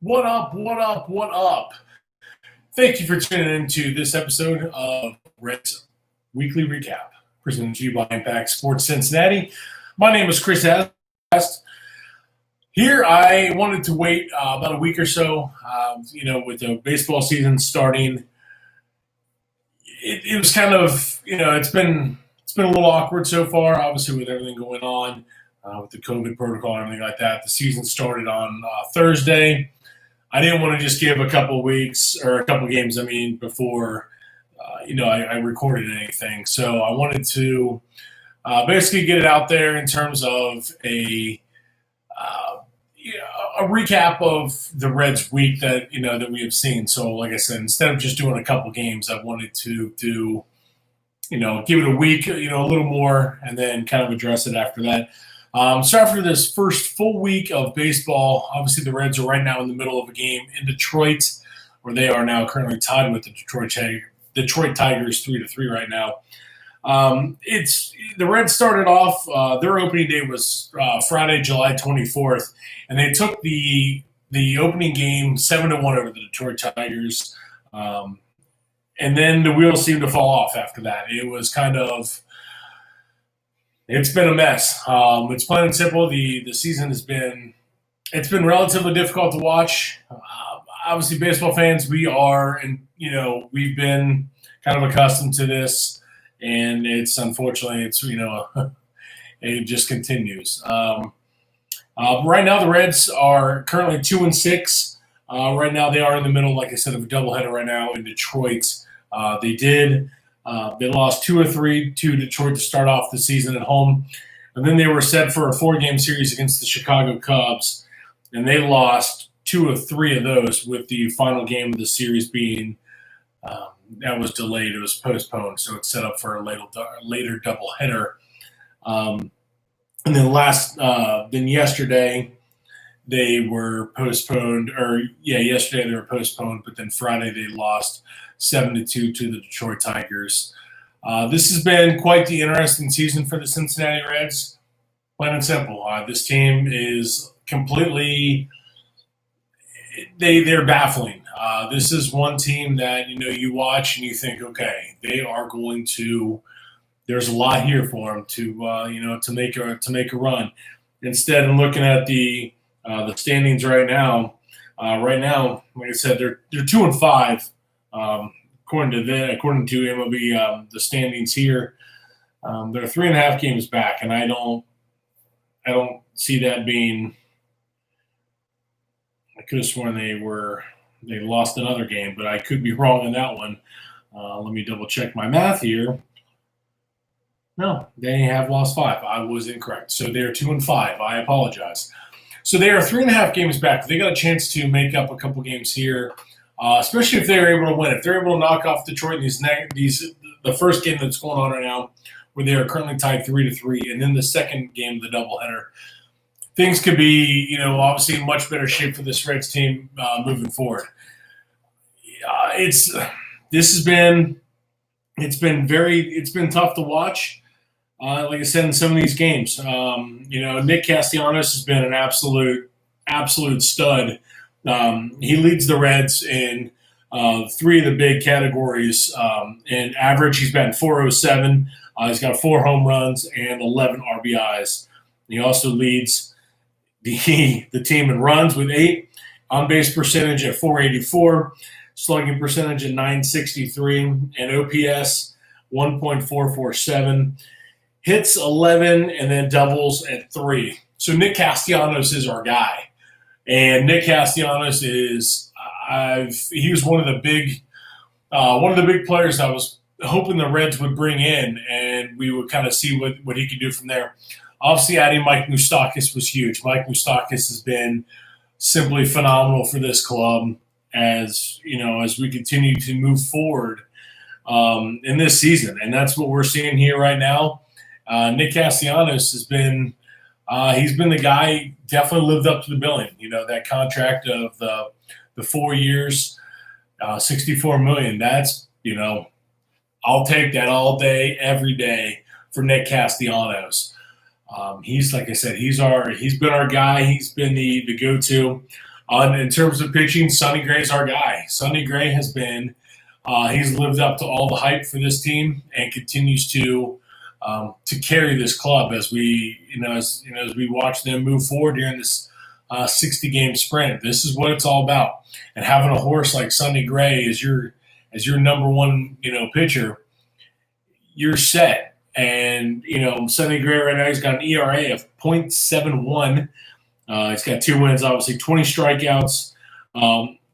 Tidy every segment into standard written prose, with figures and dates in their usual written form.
What up? What up? What up? Thank you for tuning into this episode of Reds Weekly Recap, presented to you by Impact Sports Cincinnati. My name is Chris Ast. Here, I wanted to wait about a week or so. With the baseball season starting, it was kind of it's been a little awkward so far. Obviously, with everything going on with the COVID protocol and everything like that, the season started on Thursday. I didn't want to just give a couple weeks or a couple games, before, I recorded anything. So I wanted to basically get it out there in terms of uh, a recap of the Reds week that we have seen. So like I said, instead of just doing a couple games, I wanted to do, give it a week, a little more, and then kind of address it after that. So after this first full week of baseball, obviously the Reds are right now in the middle of a game in Detroit, where they are now currently tied with the Detroit Tigers 3-3 right now. It's the Reds started off. Their opening day was Friday, July 24th, and they took the opening game 7-1 over the Detroit Tigers. And then the wheels seemed to fall off after that. It was it's been a mess. It's plain and simple. The season it's been relatively difficult to watch. Obviously, baseball fans, we've been kind of accustomed to this, and it just continues. Right now, the Reds are currently 2-6. Right now, they are in the middle, like I said, of a doubleheader right now in Detroit. They lost 2 or 3 to Detroit to start off the season at home, and then they were set for a 4-game series against the Chicago Cubs, and they lost 2 of 3 of those, with the final game of the series being that was delayed. It was postponed, so it's set up for a later doubleheader. And then yesterday they were postponed, yesterday they were postponed, but then Friday they lost 7-2 to the Detroit Tigers. This has been quite the interesting season for the Cincinnati Reds. Plain and simple. This team is completely they're baffling. This is one team that you watch and you think, okay, they are going to. There's a lot here for them to make a run. Instead of looking at the standings right now, like I said, they're 2-5. According to MLB, the standings here, they're 3.5 games back, and I don't see that being. I could have sworn they lost another game, but I could be wrong on that one. Let me double check my math here. No, they have lost 5. I was incorrect. So they are 2-5. I apologize. So they are 3.5 games back. They got a chance to make up a couple games here. Especially if they're able to win. If they're able to knock off Detroit in the first game that's going on right now, where they are currently tied 3-3, and then the second game, the doubleheader, things could be, obviously in much better shape for this Reds team moving forward. It's been tough to watch. Like I said, in some of these games, Nick Castellanos has been an absolute stud. He leads the Reds in 3 of the big categories. In average, he's batting .407. He's got 4 home runs and 11 RBIs. He also leads the team in runs with 8, on-base percentage at .484, slugging percentage at .963, and OPS 1.447. Hits 11, and then doubles at 3. So Nick Castellanos is our guy. And Nick Castellanos he was one of the big players I was hoping the Reds would bring in, and we would kind of see what he could do from there. Obviously, adding Mike Moustakas was huge. Mike Moustakas has been simply phenomenal for this club as we continue to move forward in this season, and that's what we're seeing here right now. Nick Castellanos he's been the guy. Definitely lived up to the billing. That contract of the 4 years, $64 million. That's I'll take that all day, every day for Nick Castellanos. He's, like I said, he's been our guy. He's been the go-to. In terms of pitching, Sonny Gray's our guy. Sonny Gray has been he's lived up to all the hype for this team and continues to carry this club as we as we watch them move forward during this 60 game sprint. This is what it's all about. And having a horse like Sonny Gray as your number one pitcher, you're set. And Sonny Gray right now, he's got an ERA of .71. He's got 2 wins, obviously 20 strikeouts.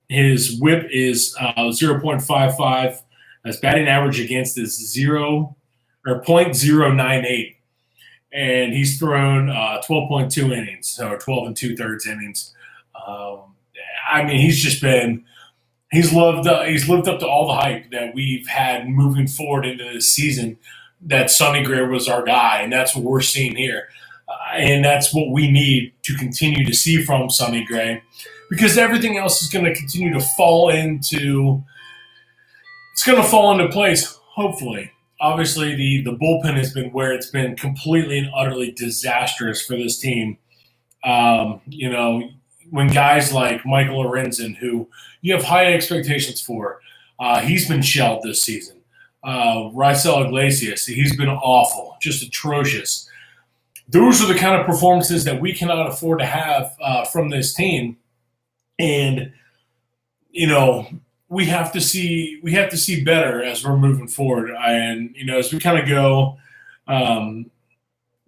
His WHIP is 0.55. His batting average against is .098, and he's thrown 12.2 innings, so 12 and 2/3 innings. I mean, he's lived up to all the hype that we've had moving forward into this season. That Sonny Gray was our guy, and that's what we're seeing here, and that's what we need to continue to see from Sonny Gray, because everything else is going to continue to fall into place, hopefully. Obviously, the bullpen has been where it's been completely and utterly disastrous for this team. When guys like Michael Lorenzen, who you have high expectations for, he's been shelled this season. Raisel Iglesias, he's been awful, just atrocious. Those are the kind of performances that we cannot afford to have from this team. And, we have to see better as we're moving forward. And, as we kind of go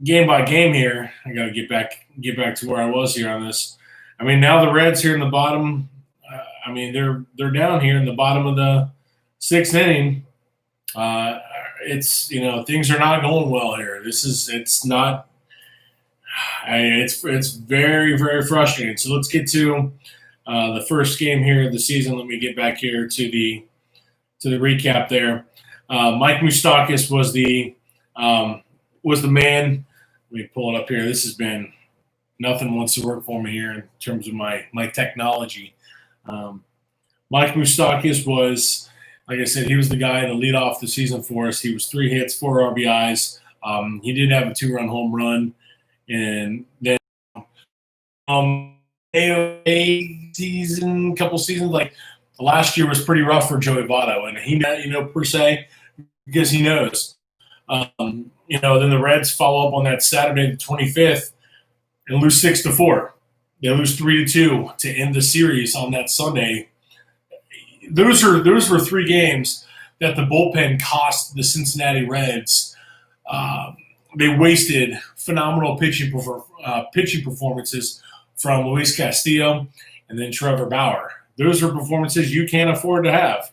game by game here, I got to get back to where I was here on this. I mean, now the Reds here in the bottom, they're down here in the bottom of the 6th inning. It's things are not going well here. It's very, very frustrating. So let's get to the first game here of the season. Let me get back here to the recap there. Mike Moustakas was the man. Let me pull it up here. This has been nothing wants to work for me here in terms of my technology. Mike Moustakas was, like I said, he was the guy to lead off the season for us. He was 3 hits, 4 RBIs. He did have a 2-run home run, and then couple seasons, like last year was pretty rough for Joey Votto, and he, per se, because he knows. Then the Reds follow up on that Saturday, the 25th, and lose 6-4. They lose 3-2 to end the series on that Sunday. Those were 3 games that the bullpen cost the Cincinnati Reds. They wasted phenomenal pitching performances from Luis Castillo and then Trevor Bauer. Those are performances you can't afford to have.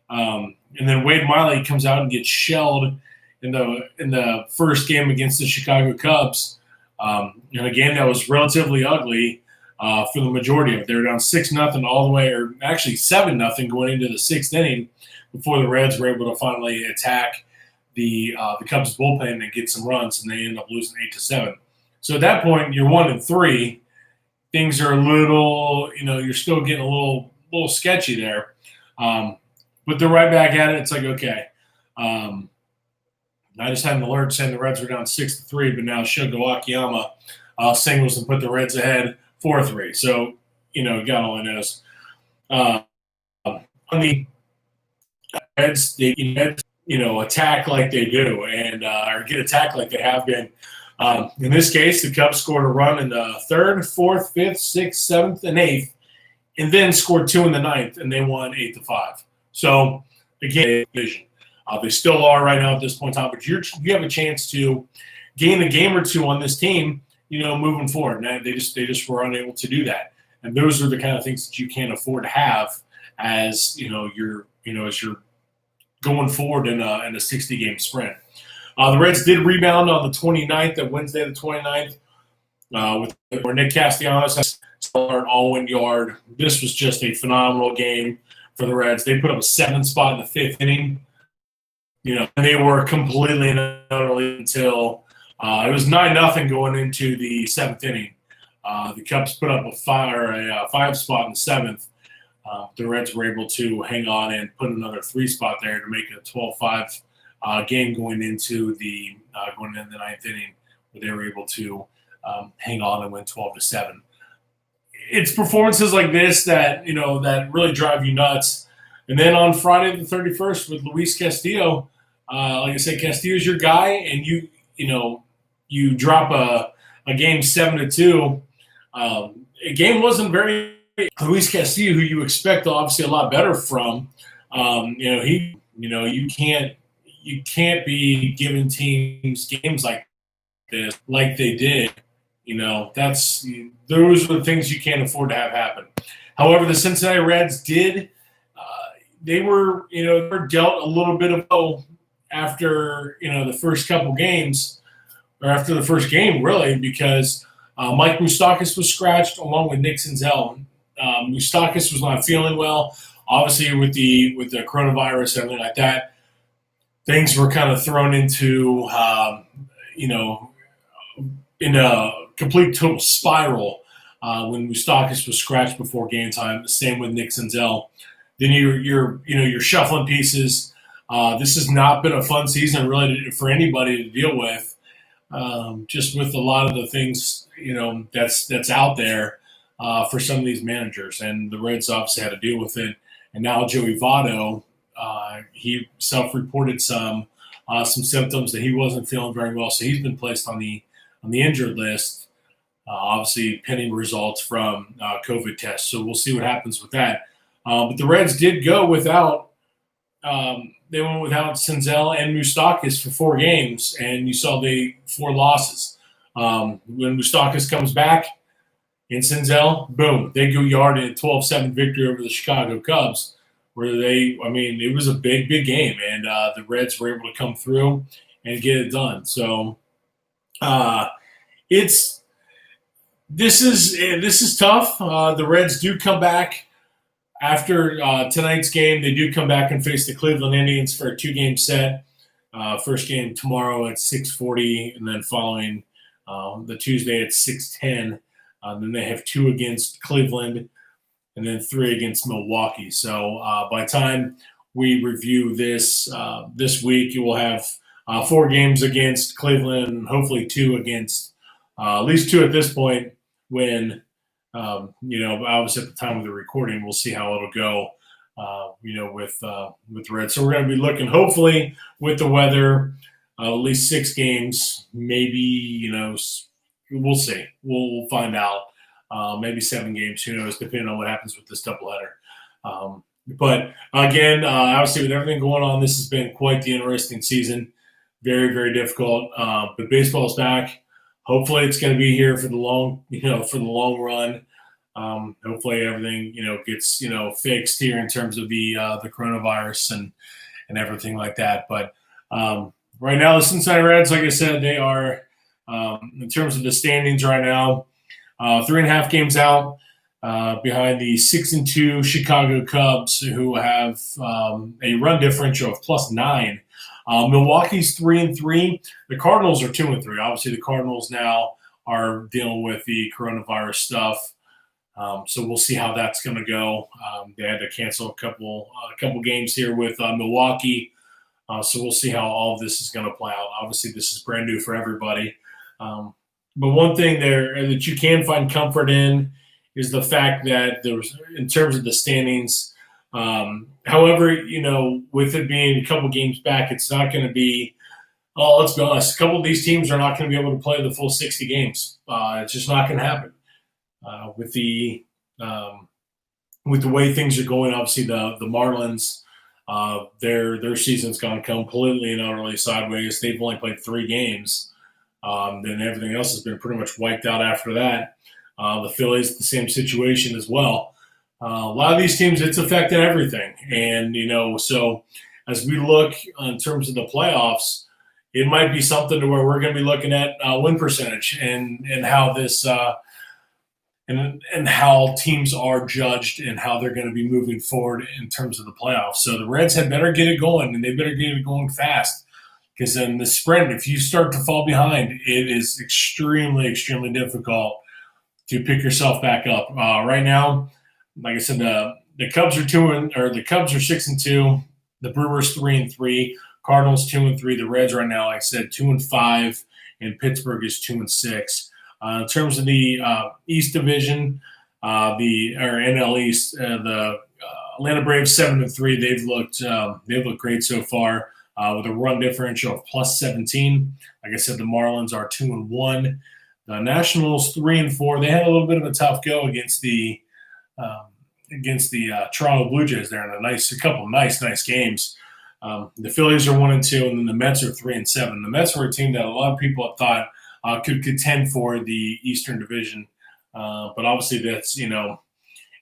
And then Wade Miley comes out and gets shelled in the first game against the Chicago Cubs. In a game that was relatively ugly for the majority of it. They were down 6-0 all the way, or actually 7-0 going into the 6th inning before the Reds were able to finally attack the Cubs bullpen and get some runs, and they ended up losing 8-7. So at that point, you're 1-3. Things are a little, you're still getting a little sketchy there. But they're right back at it. It's like, okay. I just had an alert saying the Reds were down 6-3, but now Shogo Akiyama singles and put the Reds ahead 4-3. So, God only knows. On the Reds, they attack like they do and or get attacked like they have been. In this case, the Cubs scored a run in the 3rd, 4th, 5th, 6th, 7th, and 8th, and then scored 2 in the 9th, and they won 8-5. So, again, division. They still are right now at this point in time, but you have a chance to gain a game or 2 on this team, moving forward. And they just were unable to do that. And those are the kind of things that you can't afford to have as you're going forward in a 60-game sprint. The Reds did rebound on the 29th, at Wednesday the 29th, where Nick Castellanos has an all-win yard. This was just a phenomenal game for the Reds. They put up a 7th spot in the 5th inning. And they were completely and utterly until it was 9-0 going into the 7th inning. The Cubs put up a 5 spot in the 7th. The Reds were able to hang on and put another 3 spot there to make it a 12-5 game going into the 9th inning, where they were able to hang on and win 12-7. it's performances like this that that really drive you nuts. And then on Friday the 31st with Luis Castillo, like I said, Castillo's your guy, and you drop a game 7-2. A game wasn't very Luis Castillo, who you expect obviously a lot better from. You can't be giving teams games like this like they did. Those are the things you can't afford to have happen. However, the Cincinnati Reds did. They were dealt a little bit of blow after the first couple games, or after the first game really, because Mike Moustakas was scratched along with Nick Senzel. Moustakas was not feeling well, obviously with the coronavirus and everything like that. Things were kind of thrown into in a complete total spiral when Moustakas was scratched before game time. Same with Nick Senzel. Then you're shuffling pieces. This has not been a fun season really for anybody to deal with. Just with a lot of the things that's out there for some of these managers, and the Reds obviously had to deal with it. And now Joey Votto, he self-reported some symptoms that he wasn't feeling very well, so he's been placed on the injured list. Obviously, pending results from COVID tests. So we'll see what happens with that. But the Reds did go without. They went without Senzel and Moustakas for 4 games, and you saw 4 losses. When Moustakas comes back and Senzel, boom, they go yard in a 12-7 victory over the Chicago Cubs, where it was a big, big game, and the Reds were able to come through and get it done. So this is tough. The Reds do come back. After tonight's game, they do come back and face the Cleveland Indians for a 2-game set. First game tomorrow at 6:40, and then following the Tuesday at 6:10. Then they have 2 against Cleveland, and then 3 against Milwaukee. So by the time we review this week, you will have 4 games against Cleveland, and hopefully 2 against at least 2 at this point. When obviously at the time of the recording, we'll see how it'll go, with the Reds. So we're going to be looking, hopefully, with the weather, at least 6 games, maybe, we'll see. We'll find out. Maybe 7 games, who knows, depending on what happens with this doubleheader. But again, obviously with everything going on, this has been quite the interesting season. Very, very difficult. But baseball's back. Hopefully it's going to be here for the long run. Hopefully everything, gets, fixed here in terms of the coronavirus and everything like that. But right now, the Cincinnati Reds, like I said, they are, in terms of the standings right now, 3.5 games out behind the 6-2 Chicago Cubs, who have a run differential of +9. Milwaukee's 3-3. The Cardinals are 2-3. Obviously, the Cardinals now are dealing with the coronavirus stuff, so we'll see how that's going to go. They had to cancel a couple games here with Milwaukee, so we'll see how all of this is going to play out. Obviously, this is brand new for everybody, but one thing there that you can find comfort in is the fact that in terms of the standings. However, with it being a couple games back, it's not going to be. Oh, let's be honest. A couple of these teams are not going to be able to play the full 60 games. It's just not going to happen. With the way things are going, obviously the Marlins, their season's gone completely and utterly sideways. They've only played 3 games. Then everything else has been pretty much wiped out after that. The Phillies, the same situation as well. A lot of these teams, it's affected everything. And, so as we look in terms of the playoffs, it might be something to where we're going to be looking at win percentage and how this and how teams are judged and how they're going to be moving forward in terms of the playoffs. So the Reds had better get it going, and they better get it going fast. Because in the sprint, if you start to fall behind, it is extremely, extremely difficult to pick yourself back up. Right now, like I said, the Cubs are 6-2. The Brewers 3-3. Cardinals 2-3. The Reds right now, like I said, 2-5, and Pittsburgh is 2-6. In terms of the East Division, the or NL East. The Atlanta Braves 7-3. They've looked great so far with a run differential of plus 17. Like I said, the Marlins are 2-1. The Nationals 3-4. They had a little bit of a tough go against the Toronto Blue Jays there in a couple of nice games. The Phillies are 1-2, and then the Mets are 3-7. The Mets were a team that a lot of people have thought could contend for the Eastern Division, but obviously that's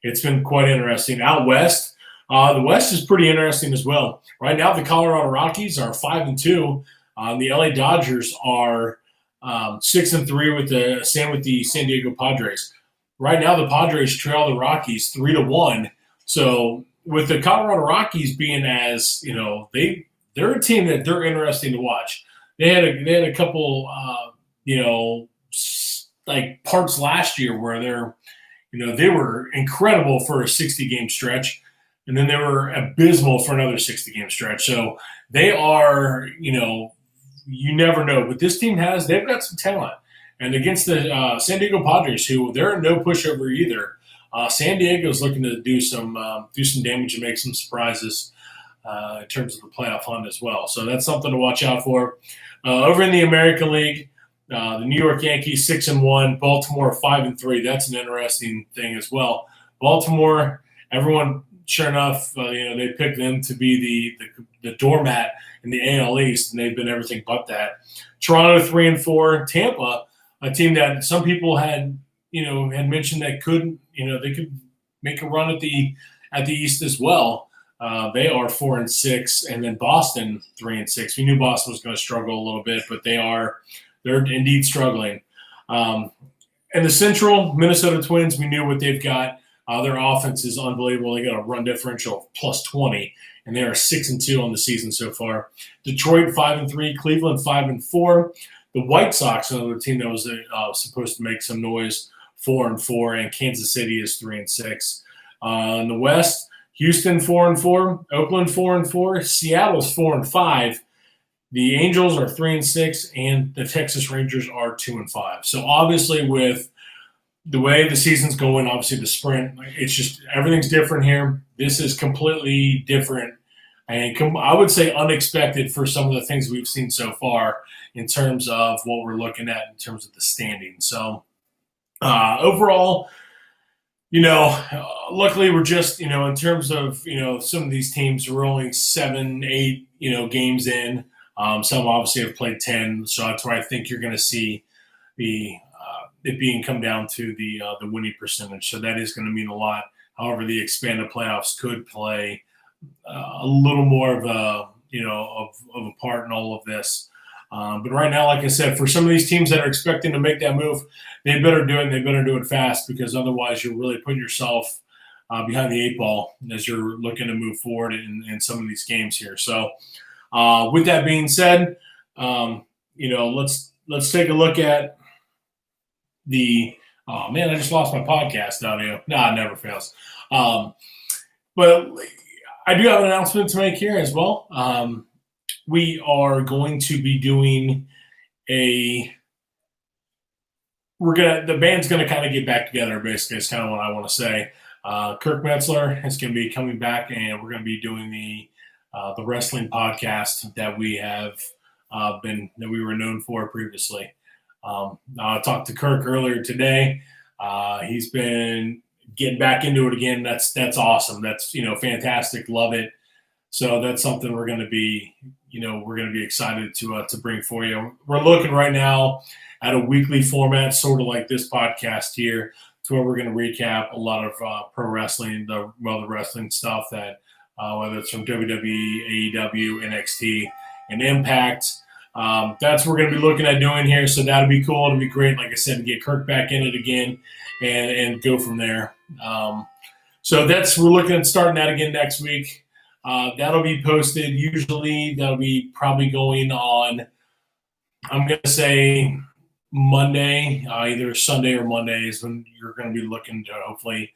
it's been quite interesting. Out west, the West is pretty interesting as well. Right now, the Colorado Rockies are 5-2. The LA Dodgers are 6-3 with the San Diego Padres. Right now, the Padres trail the Rockies 3-1. So with the Colorado Rockies being they're a team that they're interesting to watch. They had a couple like parts last year where they were incredible for a 60-game stretch, and then they were abysmal for another 60-game stretch. So they are, you never know. But this team they've got some talent. And against the San Diego Padres, who they're no pushover either, San Diego's looking to do some damage and make some surprises in terms of the playoff hunt as well. So that's something to watch out for. Over in the American League, the New York Yankees 6-1, Baltimore 5-3. That's an interesting thing as well. Baltimore, everyone, sure enough, they picked them to be the doormat in the AL East, and they've been everything but that. Toronto 3-4, Tampa, a team that some people had mentioned that they could make a run at the East as well. They are 4-6, and then Boston 3-6. We knew Boston was going to struggle a little bit, but they're indeed struggling. And the Central, Minnesota Twins, we knew what they've got. Their offense is unbelievable. They got a run differential of plus 20, and they are 6-2 on the season so far. Detroit 5-3, Cleveland 5-4. The White Sox, another team that was supposed to make some noise, 4-4, and Kansas City is 3-6. In the West, Houston 4-4, Oakland 4-4, Seattle's 4-5. The Angels are 3-6, and the Texas Rangers are 2-5. So obviously, with the way the season's going, obviously the sprint, it's just everything's different here. This is completely different, and I would say unexpected for some of the things we've seen so far in terms of what we're looking at in terms of the standings. So overall, luckily we're just, in terms of, some of these teams we're only 7, 8, games in. Some obviously have played 10, so that's where I think you're going to see it being come down to the winning percentage. So that is going to mean a lot. However, the expanded playoffs could play a little more of a part in all of this. But right now, like I said, for some of these teams that are expecting to make that move, they better do it. And they better do it fast, because otherwise you're really putting yourself behind the 8-ball as you're looking to move forward in some of these games here. So with that being said, let's take a look at the – oh, man, I just lost my podcast audio. Nah, it never fails. But I do have an announcement to make here as well. We are going to be doing the band's going to kind of get back together, basically. It's kind of what I want to say. Kirk Metzler is going to be coming back, and we're going to be doing the wrestling podcast that we we were known for previously. I talked to Kirk earlier today. He's been getting back into it again. That's awesome. That's fantastic. Love it. So that's something we're going to be excited to bring for you. We're looking right now at a weekly format, sort of like this podcast here, to where we're going to recap a lot of pro wrestling, the wrestling stuff that whether it's from WWE, AEW, NXT, and Impact. That's what we're going to be looking at doing here. So that'll be cool. It'll be great, like I said, to get Kirk back in it again and go from there. So we're looking at starting that again next week. That'll be posted. Usually that'll be probably going on, I'm going to say Monday, either Sunday or Monday is when you're going to be looking to hopefully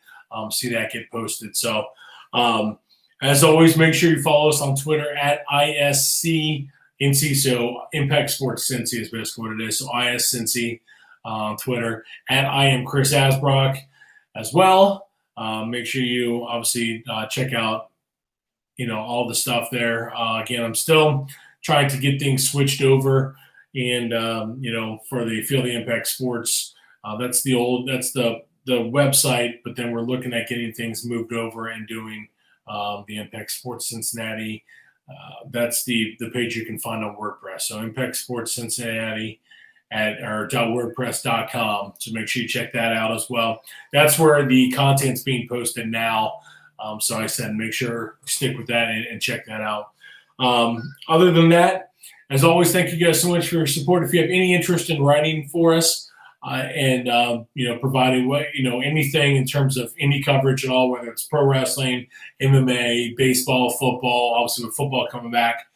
see that get posted. So as always, make sure you follow us on Twitter at ISCNC. So Impact Sports Cincy is basically what it is. So ISCNC on Twitter. At I am Chris Asbrock. as well. Make sure you obviously check out all the stuff there. Again, I'm still trying to get things switched over, and for the Feel the Impact Sports, that's the website, but then we're looking at getting things moved over and doing the Impact Sports Cincinnati. That's the page you can find on WordPress. So Impact Sports Cincinnati or .wordpress.com. So make sure you check that out as well. That's where the content's being posted now. So I said, make sure stick with that and check that out. Other than that, as always, thank you guys so much for your support. If you have any interest in writing for us and providing anything in terms of any coverage at all, whether it's pro wrestling, MMA, baseball, football, obviously with football coming back,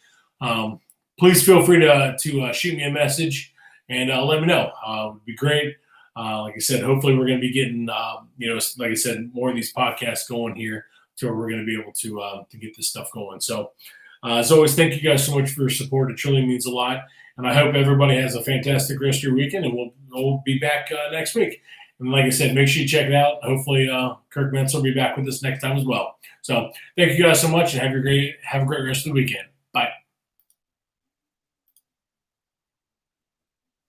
please feel free to shoot me a message and let me know. It would be great. Like I said, hopefully we're going to be getting, like I said, more of these podcasts going here to where we're going to be able to get this stuff going. So, as always, thank you guys so much for your support. It truly means a lot. And I hope everybody has a fantastic rest of your weekend, and we'll be back next week. And like I said, make sure you check it out. Hopefully, Kirk Mentz will be back with us next time as well. So, thank you guys so much, and have a great rest of the weekend.